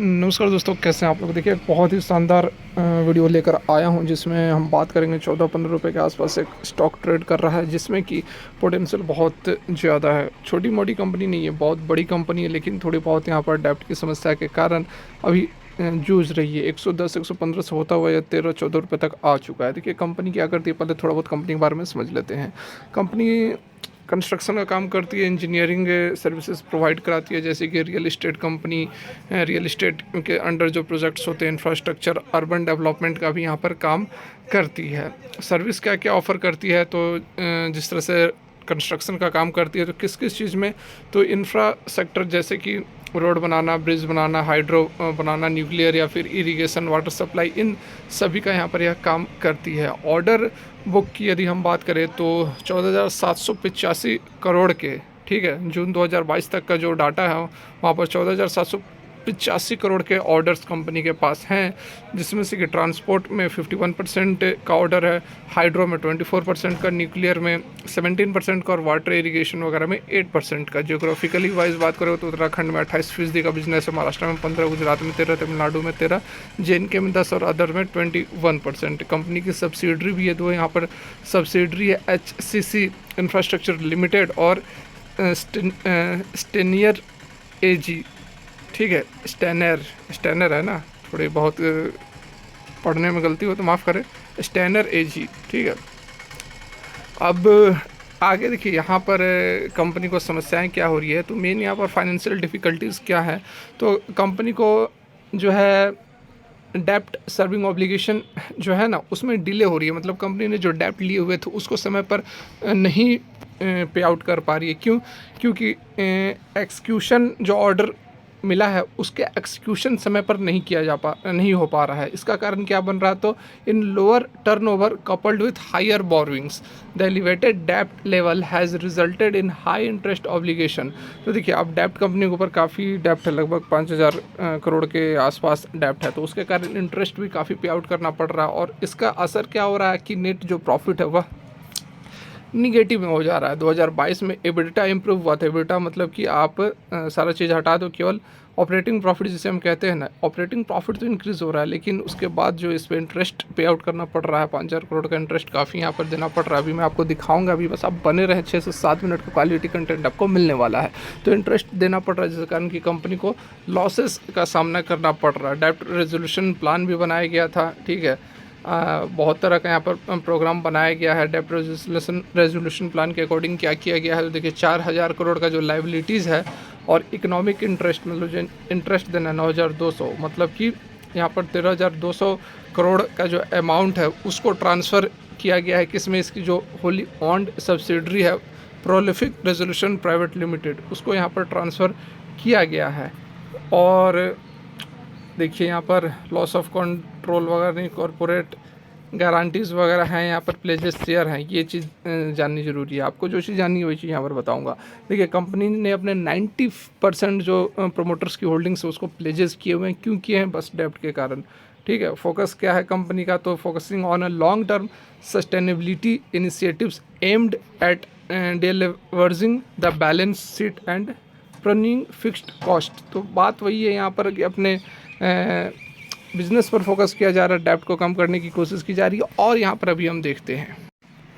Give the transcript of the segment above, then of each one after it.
नमस्कार दोस्तों, कैसे हैं आप लोग। देखिए, एक बहुत ही शानदार वीडियो लेकर आया हूं जिसमें हम बात करेंगे 14-15 रुपए के आसपास एक स्टॉक ट्रेड कर रहा है जिसमें कि पोटेंशियल बहुत ज़्यादा है। छोटी मोटी कंपनी नहीं है, बहुत बड़ी कंपनी है, लेकिन थोड़ी बहुत यहाँ पर डेप्ट की समस्या के कारण अभी जूझ रही है। 110 115 से होता हुआ या 13-14 रुपये तक आ चुका है। देखिए, कंपनी क्या करती है, पहले थोड़ा बहुत कंपनी के बारे में समझ लेते हैं। कंपनी कंस्ट्रक्शन का काम करती है, इंजीनियरिंग सर्विसेज प्रोवाइड कराती है, जैसे कि real estate company, real estate के अंडर जो प्रोजेक्ट्स होते हैं, इंफ्रास्ट्रक्चर, अर्बन डेवलपमेंट का भी यहाँ पर काम करती है। सर्विस क्या क्या ऑफ़र करती है, तो जिस तरह से कंस्ट्रक्शन का काम करती है तो किस किस चीज़ में, तो इंफ्रा सेक्टर जैसे कि रोड बनाना, ब्रिज बनाना, हाइड्रो बनाना, न्यूक्लियर या फिर इरिगेशन, वाटर सप्लाई, इन सभी का यहाँ पर यह काम करती है। ऑर्डर बुक की यदि हम बात करें तो 14,785 करोड़ के, ठीक है, जून 2022 तक का जो डाटा है वहाँ पर 14,785 करोड़ के ऑर्डर्स कंपनी के पास हैं, जिसमें से कि ट्रांसपोर्ट में 51% का ऑर्डर है, हाइड्रो में 24% का, न्यूक्लियर में 17% का और वाटर इरिगेशन वगैरह में 8% का। जियोग्राफिकली वाइज बात करें तो उत्तराखंड में 28% का बिजनेस है, महाराष्ट्र में 15%, गुजरात में 13%, तमिलनाडु में 13%, JNK में 10% और अदर में 21%। कंपनी की सब्सिडरी भी है, दो यहाँ पर सब्सिडरी है, HCC इंफ्रास्ट्रक्चर लिमिटेड और स्टेनियर AG, ठीक है, स्टैनर है ना, थोड़ी बहुत पढ़ने में गलती हो तो माफ़ करें, स्टैनर AG, ठीक है। अब आगे देखिए यहाँ पर कंपनी को समस्याएं क्या हो रही है, तो मेन यहाँ पर फाइनेंशियल डिफ़िकल्टीज़ क्या है, तो कंपनी को जो है डेप्ट सर्विंग ऑब्लिगेशन जो है ना, उसमें डिले हो रही है। मतलब कंपनी ने जो डेप्ट लिए हुए थे उसको समय पर नहीं पे आउट कर पा रही है। क्यों? क्योंकि एक्सक्यूशन जो ऑर्डर मिला है उसके एक्सक्यूशन समय पर नहीं हो पा रहा है। इसका कारण क्या बन रहा है, तो in lower turnover coupled with higher borrowings the elevated डेप्ट level has resulted in high interest obligation. तो देखिए, अब डेप्ट कंपनी के ऊपर काफ़ी डेप्ट है, लगभग 5,000 करोड़ के आसपास डेप्ट है, तो उसके कारण इंटरेस्ट भी काफ़ी पे आउट करना पड़ रहा है। और इसका असर क्या हो रहा है कि नेट जो प्रॉफिट है वह निगेटिव में हो जा रहा है। 2022 में एबिटा इंप्रूव हुआ था। एबिटा मतलब कि आप सारा चीज़ हटा दो, केवल ऑपरेटिंग प्रॉफिट जिसे हम कहते हैं ना, ऑपरेटिंग प्रॉफिट तो इंक्रीज़ हो रहा है, लेकिन उसके बाद जो इस पर इंटरेस्ट पे आउट करना पड़ रहा है, 5,000 करोड़ का इंटरेस्ट काफ़ी यहाँ पर देना पड़ रहा है। अभी मैं आपको दिखाऊंगा, अभी बस आप बने रहें, 6 से 7 मिनट का क्वालिटी कंटेंट आपको मिलने वाला है। तो इंटरेस्ट देना पड़ रहा है, जिस कारण की कंपनी को लॉसेस का सामना करना पड़ रहा है। डेप्ट रेजोल्यूशन प्लान भी बनाया गया था, ठीक है, बहुत तरह का यहाँ पर प्रोग्राम बनाया गया है। डेप्ट रेजोल्यूशन प्लान के अकॉर्डिंग क्या किया गया है, तो देखिए 4,000 करोड़ का जो लाइबिलिटीज़ है और इकोनॉमिक इंटरेस्ट, मतलब जो इंटरेस्ट देना है 9,200, मतलब कि यहाँ पर 13,200 करोड़ का जो अमाउंट है उसको ट्रांसफ़र किया गया है। किसमें? इसकी जो होली ऑन्ड सब्सिडरी है, प्रोलिफिक रेजोल्यूशन प्राइवेट लिमिटेड, उसको यहाँ पर ट्रांसफ़र किया गया है। और देखिए यहाँ पर लॉस ऑफ कंट्रोल वगैरह नहीं, कॉरपोरेट गारंटीज़ वगैरह हैं, यहाँ पर प्लेजेस शेयर हैं, ये चीज़ जाननी ज़रूरी है। आपको जो चीज़ जाननी है वही चीज़ यहाँ पर बताऊँगा। देखिए, कंपनी ने अपने 90% जो प्रोमोटर्स की होल्डिंग्स है उसको प्लेजेस किए हुए हैं। क्यों किए हैं? बस डेप्ट के कारण, ठीक है। फोकस क्या है कंपनी का, तो focusing on a long term sustainability initiatives aimed at deleveraging the balance sheet and pruning fixed cost. तो बात वही है यहाँ पर कि अपने बिजनेस पर फोकस किया जा रहा है, डेप्ट को कम करने की कोशिश की जा रही है। और यहाँ पर अभी हम देखते हैं,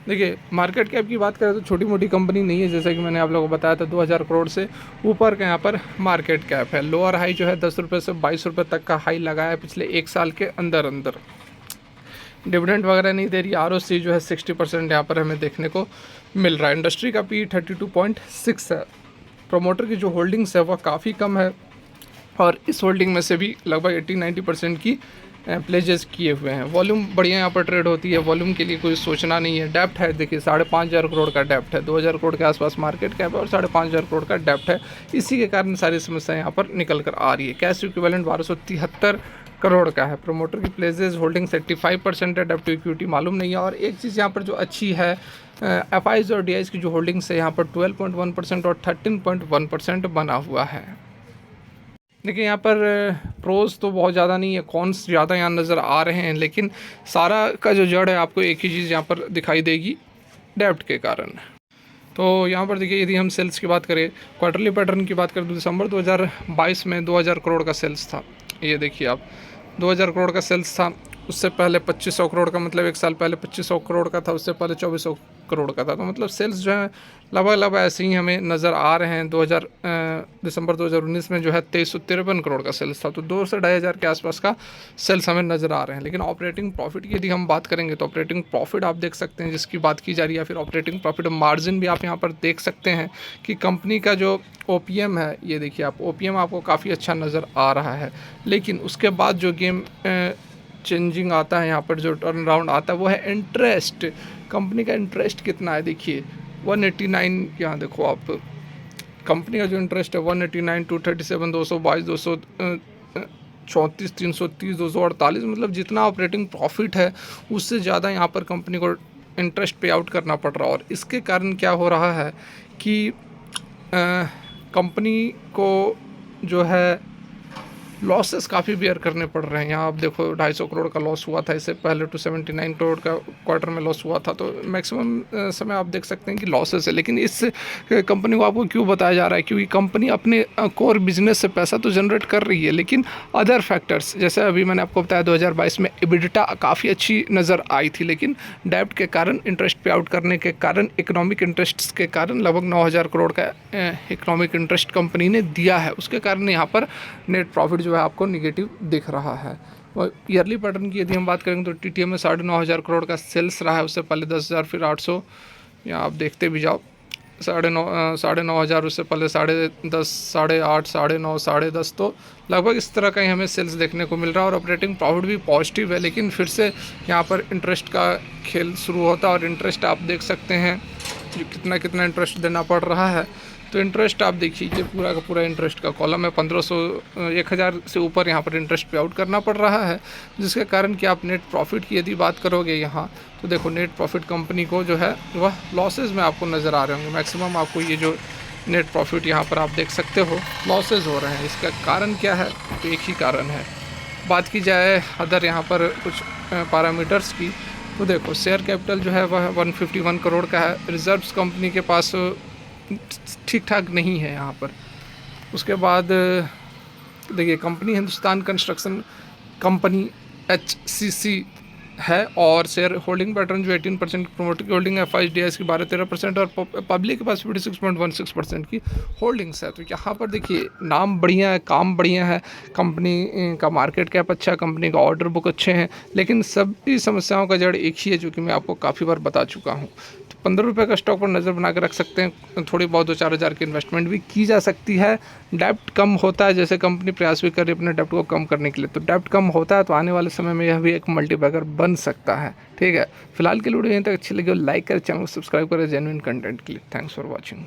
देखिए मार्केट कैप की बात करें तो छोटी मोटी कंपनी नहीं है, जैसा कि मैंने आप लोगों को बताया था, 2,000 करोड़ से ऊपर का यहाँ पर मार्केट कैप है। लोअर हाई जो है 10 रुपये से 22 रुपये तक का हाई लगाया है पिछले 1 साल के अंदर अंदर। डिविडेंड वगैरह नहीं दे रही। ROC जो है 60% यहाँ पर हमें देखने को मिल रहा है। इंडस्ट्री का P 32.6 है। प्रोमोटर की जो होल्डिंग्स है वह काफ़ी कम है और इस होल्डिंग में से भी लगभग 80-90% की प्लेजेस किए हुए हैं। वॉल्यूम बढ़िया यहाँ पर ट्रेड होती है, वॉल्यूम के लिए कोई सोचना नहीं है। डेप्ट है, देखिए 5,500 करोड़ का डेप्ट है, 2,000 करोड़ के आसपास मार्केट कैप है और 5,500 करोड़ का डेप्ट है। इसी के कारण सारी समस्याएं यहाँ पर निकल कर आ रही है। कैश इक्विवेलेंट 1,273 करोड़ का है। प्रोमोटर की प्लेजेस होल्डिंग 85% है। डेप्ट टू इक्विटी मालूम नहीं है। और एक चीज़ यहाँ पर जो अच्छी है, FIs और DIs की जो होल्डिंग्स है यहाँ पर 12.1% और 13.1% बना हुआ है। देखिए यहाँ पर प्रोज तो बहुत ज़्यादा नहीं है, कॉन्स ज़्यादा यहाँ नज़र आ रहे हैं, लेकिन सारा का जो जड़ है आपको एक ही चीज़ यहाँ पर दिखाई देगी, डेप्ट के कारण। तो यहाँ पर देखिए, यदि हम सेल्स की बात करें, क्वार्टरली पैटर्न की बात करें तो दिसंबर 2022 में 2,000 करोड़ का सेल्स था। ये देखिए आप 2000 करोड़ का सेल्स था, उससे पहले 2500 करोड़ का, मतलब एक साल पहले 2500 करोड़ का था, उससे पहले 2400 करोड़ का था। तो मतलब सेल्स जो है लगभग ऐसे ही हमें नज़र आ रहे हैं। दिसंबर 2019 में जो है 2353 करोड़ का सेल्स था, तो 2 से 2,500 के आसपास का सेल्स हमें नज़र आ रहे हैं। लेकिन ऑपरेटिंग प्रॉफिट की यदि हम बात करेंगे तो ऑपरेटिंग प्रॉफिट आप देख सकते हैं जिसकी बात की जा रही है, या फिर ऑपरेटिंग प्रॉफिट मार्जिन भी आप यहाँ पर देख सकते हैं कि कंपनी का जो OPM है, ये देखिए आप OPM आपको काफ़ी अच्छा नज़र आ रहा है। लेकिन उसके बाद जो गेम चेंजिंग आता है, यहाँ पर जो टर्न अराउंड आता है वो है इंटरेस्ट। कंपनी का इंटरेस्ट कितना है देखिए 189, यहाँ देखो आप कंपनी का जो इंटरेस्ट है 189, 237, 222, 234, 330, 248, मतलब जितना ऑपरेटिंग प्रॉफिट है उससे ज़्यादा यहाँ पर कंपनी को इंटरेस्ट पे आउट करना पड़ रहा है। और इसके कारण क्या हो रहा है कि कंपनी को जो है लॉसेस काफ़ी बेयर करने पड़ रहे हैं। यहाँ आप देखो 250 करोड़ का लॉस हुआ था, इससे पहले 279 करोड़ का क्वार्टर में लॉस हुआ था। तो मैक्सिमम समय आप देख सकते हैं कि लॉसेस है। लेकिन इस कंपनी को आपको क्यों बताया जा रहा है, क्योंकि कंपनी अपने कोर बिजनेस से पैसा तो जनरेट कर रही है, लेकिन अदर फैक्टर्स, जैसे अभी मैंने आपको बताया 2022 में EBITDA काफ़ी अच्छी नज़र आई थी, लेकिन डेब्ट के कारण, इंटरेस्ट पे आउट करने के कारण, इकोनॉमिक इंटरेस्ट के कारण लगभग 9,000 करोड़ का इकोनॉमिक इंटरेस्ट कंपनी ने दिया है। उसके कारण यहाँ पर नेट प्रॉफिट जो है आपको निगेटिव दिख रहा है। और ईयरली पैटर्न की यदि हम बात करेंगे तो TTM में 9,500 करोड़ का सेल्स रहा है, उससे पहले 10,000, फिर 800, यहाँ आप देखते भी जाओ 9,500, उससे पहले 10,500, 8,500, 9,500, 10,500, तो लगभग इस तरह का ही हमें सेल्स देखने को मिल रहा है। और ऑपरेटिंग प्रॉफिट भी पॉजिटिव है, लेकिन फिर से यहाँ पर इंटरेस्ट का खेल शुरू होता है। और इंटरेस्ट आप देख सकते हैं जो कितना इंटरेस्ट देना पड़ रहा है। तो इंटरेस्ट आप देखिए, ये पूरा का पूरा इंटरेस्ट का कॉलम है, 1,000 से ऊपर यहाँ पर इंटरेस्ट पे आउट करना पड़ रहा है, जिसके कारण कि आप नेट प्रॉफिट की यदि बात करोगे यहाँ, तो देखो नेट प्रॉफिट कंपनी को जो है वह लॉसेज में आपको नज़र आ रहे होंगे। मैक्सिमम आपको ये जो नेट प्रॉफिट यहाँ पर आप देख सकते हो लॉसेज हो रहे हैं। इसका कारण क्या है, तो एक ही कारण है। बात की जाए अदर यहाँ पर कुछ पैरामीटर्स की, तो देखो शेयर कैपिटल जो है वह 151 करोड़ का है। रिजर्व्स कंपनी के पास ठीक ठाक नहीं है यहाँ पर। उसके बाद देखिए company Hindustan construction company HCC है, और शेयर होल्डिंग पैटर्न जो 18% प्रोमोटर की होल्डिंग है, FIDS की 12-13%, और पब्लिक के पास 56.16% की होल्डिंग्स है। तो यहाँ पर देखिए नाम बढ़िया है, काम बढ़िया है, कंपनी का मार्केट कैप अच्छा है, कंपनी का ऑर्डर बुक अच्छे हैं, लेकिन सभी समस्याओं का जड़ एक ही है, जो कि मैं आपको काफ़ी बार बता चुका हूँ। तो 15 रुपये का स्टॉक पर नज़र बना कर रख सकते हैं। थोड़ी बहुत 2-4 हज़ार की इन्वेस्टमेंट भी की जा सकती है। डेप्ट कम होता है, जैसे कंपनी प्रयास भी कर रही है अपने डेप्ट को कम करने के लिए, तो डेप्ट कम होता है तो आने वाले समय में यह भी एक मल्टीबैगर बन सकता है। ठीक है, फिलहाल के वीडियो यहीं तक अच्छी लगी हो लाइक करें, चैनल को सब्सक्राइब करें जेन्युइन कंटेंट के लिए। Thanks for watching.